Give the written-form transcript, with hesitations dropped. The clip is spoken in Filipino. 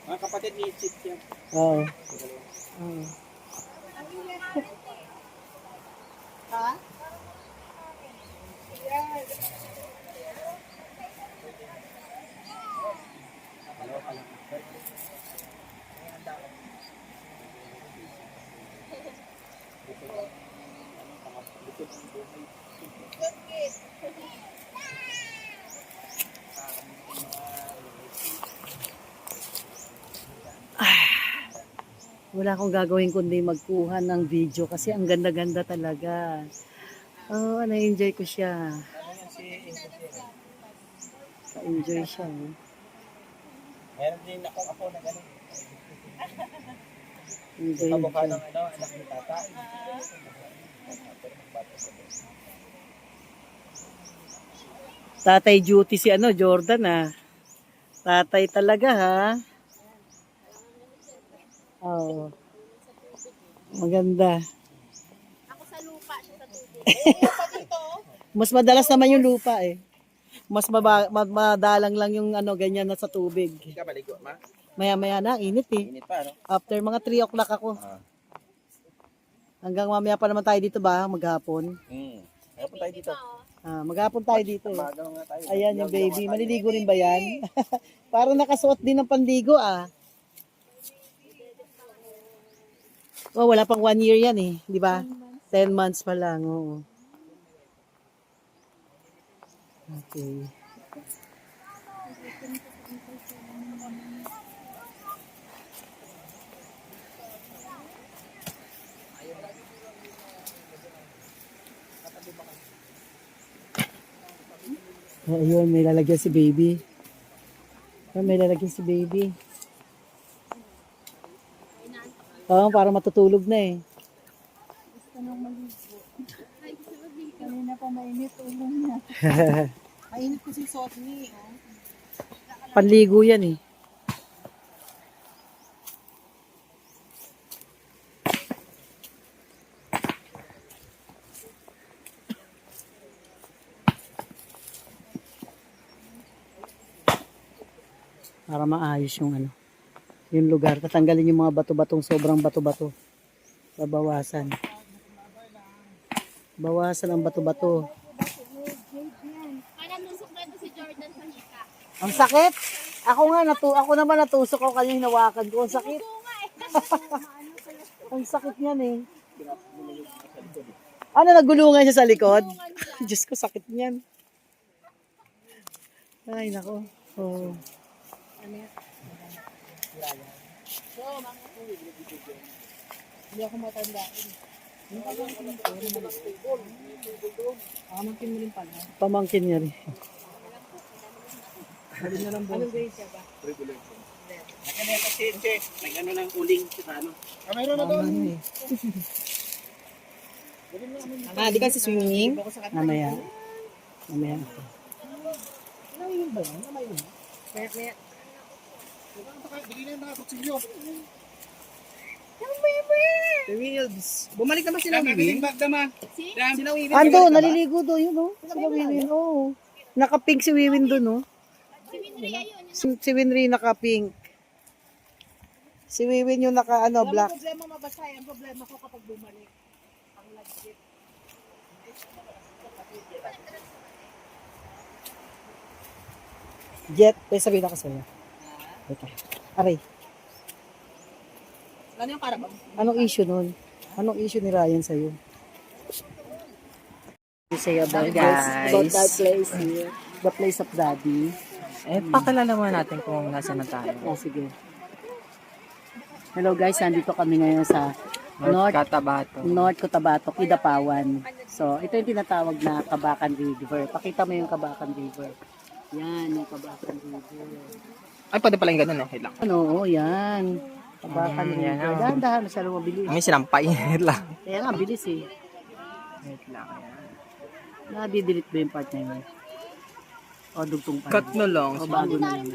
Mga kapatid ni Chip yan. Oo. Oo. Ha? Wala akong gagawin kundi magkuha ng video kasi ang ganda-ganda talaga. Oh, na-enjoy ko siya. Na-enjoy siya. Eh. Meron din ako na gano'n. Enjoy Kamukha siya. ng anak ni tata. Tatay duty si Jordan Tatay talaga ha. Oh. Maganda. Ako sa lupa, siya sa tubig. Mas madalas naman yung lupa eh. Mas madalang lang yung ganyan na sa tubig. Hindi ka maligo, ma? Maya-maya na, init eh. Init pa, no? After mga 3 o'clock ako. Hanggang mamaya pa naman tayo dito ba, maghapon. Kaya tayo dito. Maghapon tayo dito eh. Maga nga tayo. Ayan yung baby. Maliligo rin ba yan? Parang nakasuot din ng panligo Oh, wala pang 1 year yan eh. Di ba? 10 months pa lang. Oo. Okay. Ayun, may lalagyan si baby. May lalagyan si baby. Oo, para matutulog na eh. Gusto nang maligo. Kanina pa mainit ulo niya. Mainit kasi suot niya. Panligo yan eh. Para maayos yung yung lugar. Tatanggalin yung mga bato-batong sobrang bato-bato. Babawasan. Bawasan ang bato-bato. Parang nusok na si Jordan sa hika. Ang sakit? Ako naman natusok ko kanya hinawakan ko. Ang sakit. Ang sakit niyan eh. Nagulungan siya sa likod? Diyos ko, sakit niyan. Ay, nako. Oh. Hindi ako matanda. Pamangkin mo rin pala. Pamangkin niya rin. Anong grade siya ba? Kaya kasi, Che, nag-ano ng uling sa ano. Mayroon na doon. Di ka sa swimming? Mamaya. Mamaya. Kaya. Bili na yung mga kutsilyo. The Wills. Bumalik naman sila Nabiling bag dama. Sila Wills. Ando, naliligo doon yun Sila Wiwin, Naka-pink si Wiwin doon, Si Winry naka-pink. Si Wiwin yung black. Ang problema mabasa. Ang problema ko kapag bumalik. Ang legit. Jet, sabihin ako sa'yo. Aray, Ano yung karabang? anong issue nun? Anong issue ni Ryan sa'yo? Say about guys. about that place here. The place of daddy. Pakilala mo natin kung nasa na tayo. Sige. Hello guys, nandito kami ngayon sa North Cotabato. North Cotabato, Kidapawan. So, ito yung tinatawag na Kabakan River. Pakita mo yung Kabakan River. Yan, yung Kabakan River. Ay, pwede pala yung ganun eh. Hilang. Yan. Kabakan yan, River. Dahan-dahan, masyado mabilis. May sinampay. Wait lang. Kaya nga, bilis eh. Wait lang. Yan. Nadidelete ba yung part na yun? O, dugtong pa. Cut na lang. O, bago na lang.